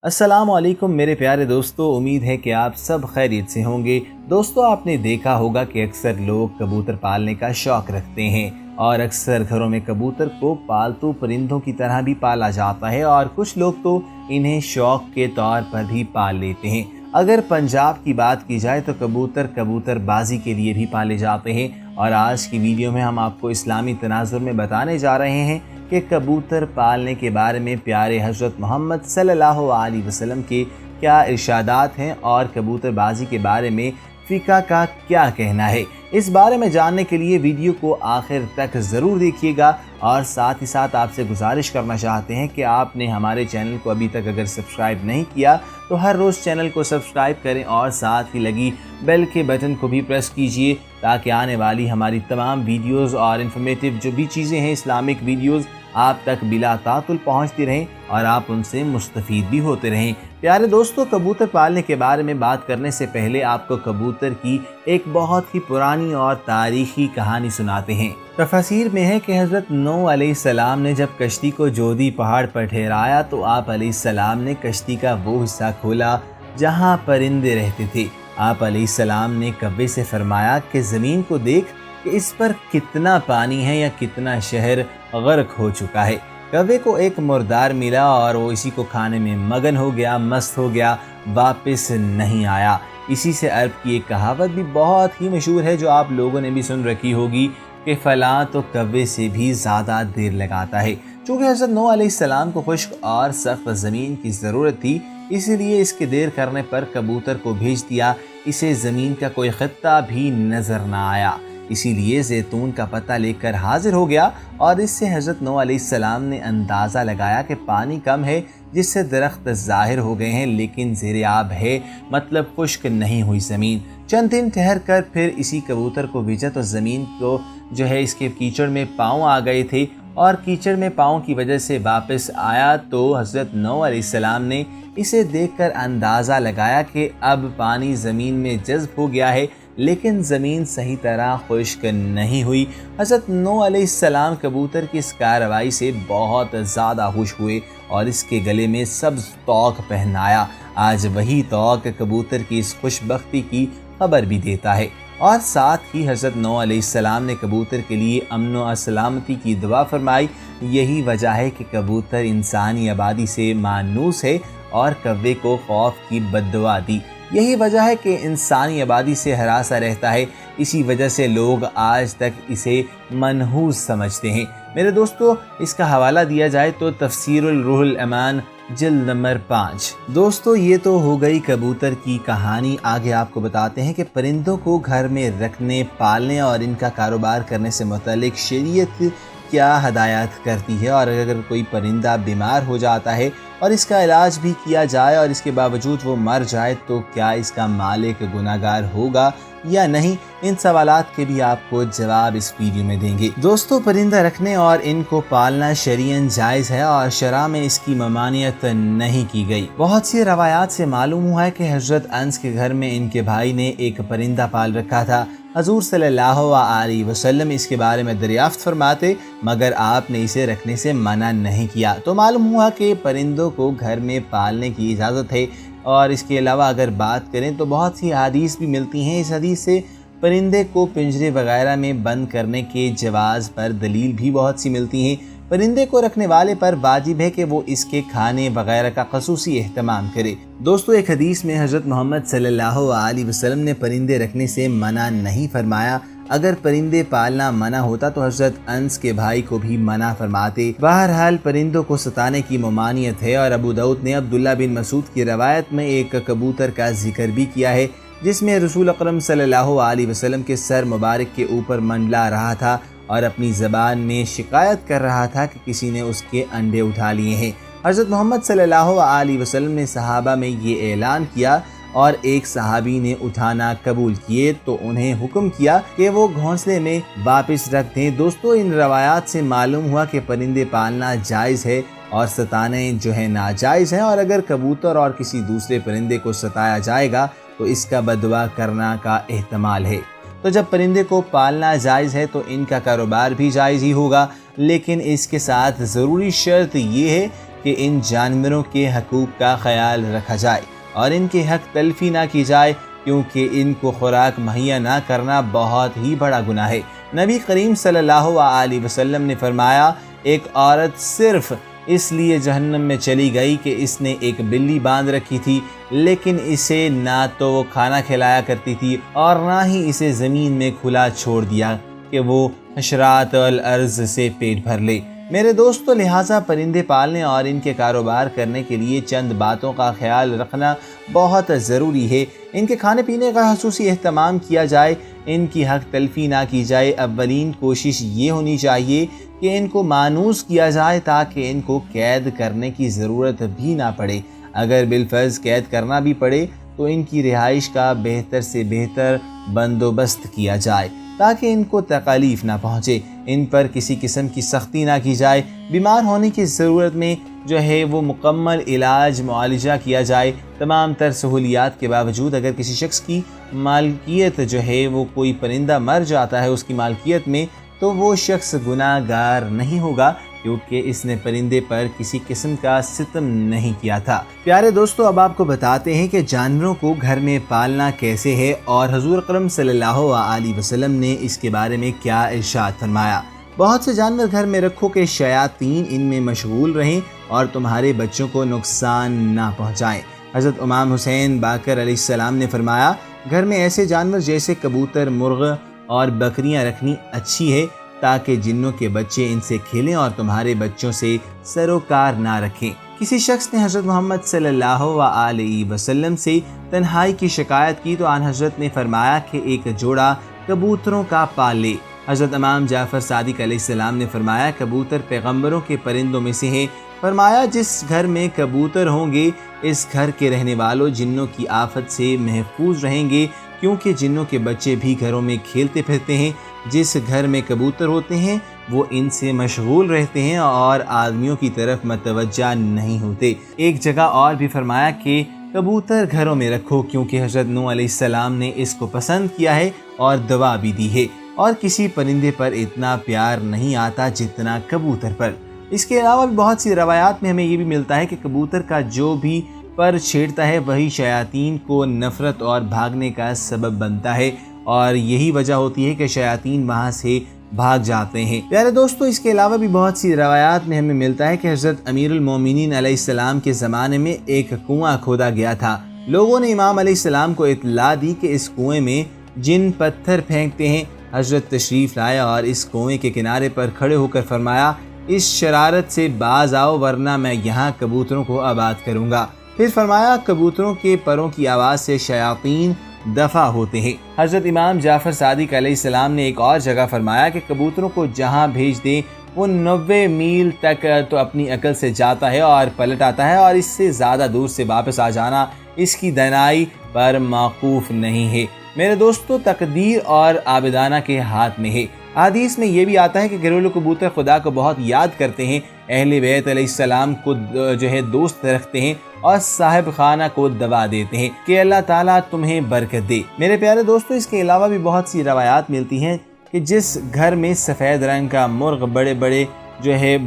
अस्सलाम वालेकुम मेरे प्यारे दोस्तों, उम्मीद है कि आप सब खैरियत से होंगे। दोस्तों, आपने देखा होगा कि अक्सर लोग कबूतर पालने का शौक़ रखते हैं और अक्सर घरों में कबूतर को पालतू परिंदों की तरह भी पाला जाता है और कुछ लोग तो इन्हें शौक़ के तौर पर भी पाल लेते हैं। अगर पंजाब की बात की जाए तो कबूतरबाजी के लिए भी पाले जाते हैं और आज की वीडियो में हम आपको इस्लामी तनाजुर में बताने जा रहे हैं कि कबूतर पालने के बारे में प्यारे हज़रत मोहम्मद सल्लल्लाहु अलैहि वसल्लम के क्या इरशादात हैं और कबूतरबाजी के बारे में फ़िक़्ह का क्या कहना है। इस बारे में जानने के लिए वीडियो को आखिर तक ज़रूर देखिएगा और साथ ही साथ आपसे गुजारिश करना चाहते हैं कि आपने हमारे चैनल को अभी तक अगर सब्सक्राइब नहीं किया तो हर रोज़ चैनल को सब्सक्राइब करें और साथ ही लगी बेल के बटन को भी प्रेस कीजिए ताकि आने वाली हमारी तमाम वीडियोस और इन्फॉर्मेटिव जो भी चीज़ें हैं इस्लामिक वीडियोस आप तक बिला तातुल पहुँचती रहें और आप उनसे मुस्तफ़ीद भी होते रहें। प्यारे दोस्तों, कबूतर पालने के बारे में बात करने से पहले आपको कबूतर की एक बहुत ही पुरानी और तारीख़ी कहानी सुनाते हैं। तफसीर में है कि हज़रत नूह अलैहिस्सलाम ने जब कश्ती को जोदी पहाड़ पर ठहराया तो आप अलैहिस्सलाम ने कश्ती का वो हिस्सा खोला जहाँ परिंदे रहते थे। आप अलैहिस्सलाम ने कव्वे से फरमाया कि ज़मीन को देख कि इस पर कितना पानी है या कितना शहर गर्क हो चुका है। कव्वे को एक मुर्दार मिला और वो इसी को खाने में मगन हो गया, मस्त हो गया, वापस नहीं आया। इसी से अरब की एक कहावत भी बहुत ही मशहूर है जो आप लोगों ने भी सुन रखी होगी कि फ़लाँ तो कव्वे से भी ज़्यादा देर लगाता है। चूँकि हज़रत नूह अलैहिस्सलाम को खुश्क और सख्त ज़मीन की ज़रूरत थी, इसीलिए इसके देर करने पर कबूतर को भेज दिया। इसे ज़मीन का कोई ख़ित्ता भी नज़र न आया, इसीलिए ज़ैतून का पत्ता लेकर हाजिर हो गया और इससे हज़रत नूह अलैहिस्सलाम ने अंदाज़ा लगाया कि पानी कम है जिससे दरख्त ज़ाहिर हो गए हैं लेकिन ज़ेरे आब है, मतलब खुश्क नहीं हुई ज़मीन। चंद दिन ठहर कर फिर इसी कबूतर को भेजा तो ज़मीन को जो है इसके कीचड़ में पाँव आ गए थे और कीचड़ में पाँव की वजह से वापस आया तो हज़रत नूह अलैहिस्सलाम ने इसे देखकर अंदाज़ा लगाया कि अब पानी ज़मीन में जज़्ब हो गया है लेकिन ज़मीन सही तरह खुश्क नहीं हुई। हज़रत नूह अलैहिस्सलाम कबूतर की इस कार्रवाई से बहुत ज़्यादा खुश हुए और इसके गले में सब्ज़ तोक़ पहनाया। आज वही तोक़ कबूतर की इस खुशबख्ती की खबर भी देता है और साथ ही हज़रत नूह अलैहिस्सलाम ने कबूतर के लिए अमन व सलामती की दुआ फरमाई। यही वजह है कि कबूतर इंसानी आबादी से मानूस है और कव्वे को खौफ की बद्दुआ दी। यही वजह है कि इंसानी आबादी से हरासा रहता है, इसी वजह से लोग आज तक इसे मनहूस समझते हैं। मेरे दोस्तों, इसका हवाला दिया जाए तो तफसीरुल रूहुल अमान जिल्द नंबर 5। दोस्तों, ये तो हो गई कबूतर की कहानी। आगे आपको बताते हैं कि परिंदों को घर में रखने, पालने और इनका कारोबार करने से मुतल्लिक शरीयत क्या हदायत करती है और अगर कोई परिंदा बीमार हो जाता है और इसका इलाज भी किया जाए और इसके बावजूद वो मर जाए तो क्या इसका मालिक गुनाहगार होगा या नहीं, इन सवालात के भी आपको जवाब इस वीडियो में देंगे। दोस्तों, परिंदा रखने और इनको पालना शरीयन जायज़ है और शरअ में इसकी ममानियत नहीं की गई। बहुत सी रवायात से मालूम हुआ है कि हज़रत अनस के घर में इनके भाई ने एक परिंदा पाल रखा था। हज़ूर सल्लल्लाहु अलैहि वसल्लम इसके बारे में दरियाफ्त फरमाते मगर आपने इसे रखने से मना नहीं किया। तो मालूम हुआ कि परिंदों को घर में पालने की इजाज़त है और इसके अलावा अगर बात करें तो बहुत सी हदीस भी मिलती हैं। इस हदीस से परिंदे को पिंजरे वगैरह में बंद करने के जवाज़ पर दलील भी बहुत सी मिलती हैं। परिंदे को रखने वाले पर वाजिब है कि वो इसके खाने वगैरह का ख़ुसूसी एहतमाम करे। दोस्तों, एक हदीस में हज़रत मोहम्मद सल्लल्लाहु अलैहि वसल्लम ने परिंदे रखने से मना नहीं फरमाया। अगर परिंदे पालना मना होता तो हज़रत अनस के भाई को भी मना फरमाते। बहरहाल परिंदों को सताने की ममानियत है और अबू दाऊद ने अब्दुल्ला बिन मसूद की रवायत में एक कबूतर का जिक्र भी किया है जिसमें रसूल अकरम सल्लल्लाहु अलैहि वसल्लम के सर मुबारक के ऊपर मंडला रहा था और अपनी ज़बान में शिकायत कर रहा था कि किसी ने उसके अंडे उठा लिए हैं। हज़रत मोहम्मद सल्लल्लाहु अलैहि वसल्लम ने सहाबा में ये ऐलान किया और एक सहाबी ने उठाना कबूल किए तो उन्हें हुक्म किया कि वो घोंसले में वापस रख दें। दोस्तों, इन रवायात से मालूम हुआ कि परिंदे पालना जायज़ है और सताने जो है नाजायज़ है और अगर कबूतर और किसी दूसरे परिंदे को सताया जाएगा तो इसका बदवा करना का एहतमाल है। तो जब परिंदे को पालना जायज़ है तो इनका कारोबार भी जायज़ ही होगा, लेकिन इसके साथ ज़रूरी शर्त ये है کہ ان جانوروں کے حقوق کا خیال رکھا جائے اور ان کے حق تلفی نہ کی جائے، کیونکہ ان کو خوراک مہیا نہ کرنا بہت ہی بڑا گناہ ہے۔ نبی کریم صلی اللہ علیہ وسلم نے فرمایا، ایک عورت صرف اس لیے جہنم میں چلی گئی کہ اس نے ایک بلی باندھ رکھی تھی، لیکن اسے نہ تو وہ کھانا کھلایا کرتی تھی اور نہ ہی اسے زمین میں کھلا چھوڑ دیا کہ وہ حشرات الارض سے پیٹ بھر لے۔ میرے دوستو، لہٰذا پرندے پالنے اور ان کے کاروبار کرنے کے لیے چند باتوں کا خیال رکھنا بہت ضروری ہے۔ ان کے کھانے پینے کا خصوصی اہتمام کیا جائے، ان کی حق تلفی نہ کی جائے۔ اولین کوشش یہ ہونی چاہیے کہ ان کو مانوس کیا جائے تاکہ ان کو قید کرنے کی ضرورت بھی نہ پڑے۔ اگر بالفرض قید کرنا بھی پڑے تو ان کی رہائش کا بہتر سے بہتر بندوبست کیا جائے تاکہ ان کو تکلیف نہ پہنچے۔ ان پر کسی قسم کی سختی نہ کی جائے۔ بیمار ہونے کی ضرورت میں وہ مکمل علاج معالجہ کیا جائے۔ تمام تر سہولیات کے باوجود اگر کسی شخص کی مالکیت وہ کوئی پرندہ مر جاتا ہے اس کی مالکیت میں، تو وہ شخص گناہ گار نہیں ہوگا، کیونکہ اس نے پرندے پر کسی قسم کا ستم نہیں کیا تھا۔ پیارے دوستو، اب آپ کو بتاتے ہیں کہ جانوروں کو گھر میں پالنا کیسے ہے اور حضور اکرم صلی اللہ علیہ وسلم نے اس کے بارے میں کیا ارشاد فرمایا۔ بہت سے جانور گھر میں رکھو کہ شیاطین ان میں مشغول رہیں اور تمہارے بچوں کو نقصان نہ پہنچائیں۔ حضرت امام حسین باقر علیہ السلام نے فرمایا، گھر میں ایسے جانور جیسے کبوتر، مرغ اور بکریاں رکھنی اچھی ہے تاکہ جنوں کے بچے ان سے کھیلیں اور تمہارے بچوں سے سروکار نہ رکھیں۔ کسی شخص نے حضرت محمد صلی اللہ علیہ وسلم سے تنہائی کی شکایت کی تو آن حضرت نے فرمایا کہ ایک جوڑا کبوتروں کا پال لے۔ حضرت امام جعفر صادق علیہ السلام نے فرمایا، کبوتر پیغمبروں کے پرندوں میں سے ہیں۔ فرمایا، جس گھر میں کبوتر ہوں گے اس گھر کے رہنے والوں جنوں کی آفت سے محفوظ رہیں گے، کیونکہ جنوں کے بچے بھی گھروں میں کھیلتے پھرتے ہیں۔ جس گھر میں کبوتر ہوتے ہیں وہ ان سے مشغول رہتے ہیں اور آدمیوں کی طرف متوجہ نہیں ہوتے۔ ایک جگہ اور بھی فرمایا کہ کبوتر گھروں میں رکھو، کیونکہ حضرت نوح علیہ السلام نے اس کو پسند کیا ہے اور دعا بھی دی ہے، اور کسی پرندے پر اتنا پیار نہیں آتا جتنا کبوتر پر۔ اس کے علاوہ بھی بہت سی روایات میں ہمیں یہ بھی ملتا ہے کہ کبوتر کا جو بھی پر چھیڑتا ہے وہی شیاطین کو نفرت اور بھاگنے کا سبب بنتا ہے، اور یہی وجہ ہوتی ہے کہ شیاطین وہاں سے بھاگ جاتے ہیں۔ پیارے دوستو، اس کے علاوہ بھی بہت سی روایات میں ہمیں ملتا ہے کہ حضرت امیر المومنین علیہ السلام کے زمانے میں ایک کنواں کھودا گیا تھا۔ لوگوں نے امام علیہ السلام کو اطلاع دی کہ اس کنویں میں جن پتھر پھینکتے ہیں۔ حضرت تشریف لائے اور اس کنویں کے کنارے پر کھڑے ہو کر فرمایا، اس شرارت سے باز آؤ ورنہ میں یہاں کبوتروں کو آباد کروں گا۔ پھر فرمایا، کبوتروں کے پروں کی آواز سے شیاطین دفع ہوتے ہیں۔ حضرت امام جعفر صادق علیہ السلام نے ایک اور جگہ فرمایا کہ کبوتروں کو جہاں بھیج دیں وہ 90 میل تک تو اپنی عقل سے جاتا ہے اور پلٹ آتا ہے، اور اس سے زیادہ دور سے واپس آ جانا اس کی دانائی پر موقوف نہیں ہے۔ میرے دوستو، تقدیر اور عابدانہ کے ہاتھ میں ہے۔ حدیث میں یہ بھی آتا ہے کہ گھریلو کبوتر خدا کو بہت یاد کرتے ہیں، اہل بیت علیہ السلام کو دوست رکھتے ہیں اور صاحب خانہ کو دعا دیتے ہیں کہ اللہ تعالیٰ تمہیں برکت دے۔ میرے پیارے دوستو، اس کے علاوہ بھی بہت سی روایات ملتی ہیں کہ جس گھر میں سفید رنگ کا مرغ بڑے بڑے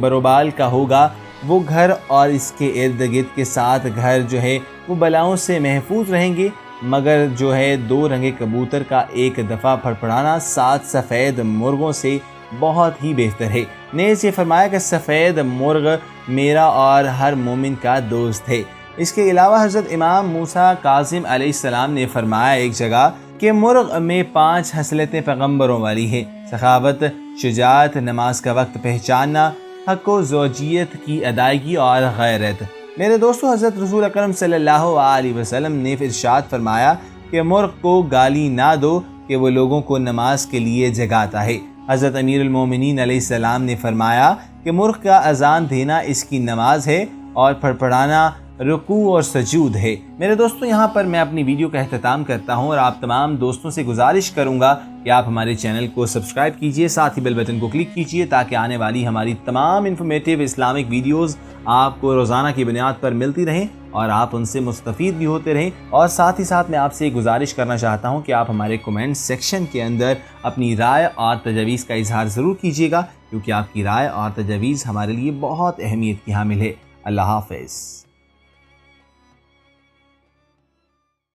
بروبال کا ہوگا، وہ گھر اور اس کے ارد گرد کے ساتھ گھر وہ بلاؤں سے محفوظ رہیں گے، مگر 2 رنگے کبوتر کا ایک دفعہ پھڑپڑانا 7 سفید مرغوں سے بہت ہی بہتر ہے۔ نیز یہ فرمایا کہ سفید مرغ میرا اور ہر مومن کا دوست ہے۔ اس کے علاوہ حضرت امام موسیٰ کاظم علیہ السلام نے فرمایا ایک جگہ کہ مرغ میں 5 خصلتیں پیغمبروں والی ہیں: سخاوت، شجاعت، نماز کا وقت پہچاننا، حق و زوجیت کی ادائیگی اور غیرت۔ میرے دوستو، حضرت رسول اکرم صلی اللہ علیہ وسلم نے ارشاد فرمایا کہ مرغ کو گالی نہ دو کہ وہ لوگوں کو نماز کے لیے جگاتا ہے۔ حضرت امیر المومنین علیہ السلام نے فرمایا کہ مرغ کا اذان دینا اس کی نماز ہے اور پھڑپڑانا رکوع اور سجود ہے۔ میرے دوستو، یہاں پر میں اپنی ویڈیو کا اختتام کرتا ہوں اور آپ تمام دوستوں سے گزارش کروں گا کہ آپ ہمارے چینل کو سبسکرائب کیجئے، ساتھ ہی بیل بٹن کو کلک کیجئے تاکہ آنے والی ہماری تمام انفارمیٹیو اسلامک ویڈیوز آپ کو روزانہ کی بنیاد پر ملتی رہیں اور آپ ان سے مستفید بھی ہوتے رہیں۔ اور ساتھ ہی ساتھ میں آپ سے گزارش کرنا چاہتا ہوں کہ آپ ہمارے کومنٹ سیکشن کے اندر اپنی رائے اور تجاویز کا اظہار ضرور کیجیے گا، کیونکہ آپ کی رائے اور تجاویز ہمارے لیے بہت اہمیت کی حامل ہے۔ اللہ حافظ۔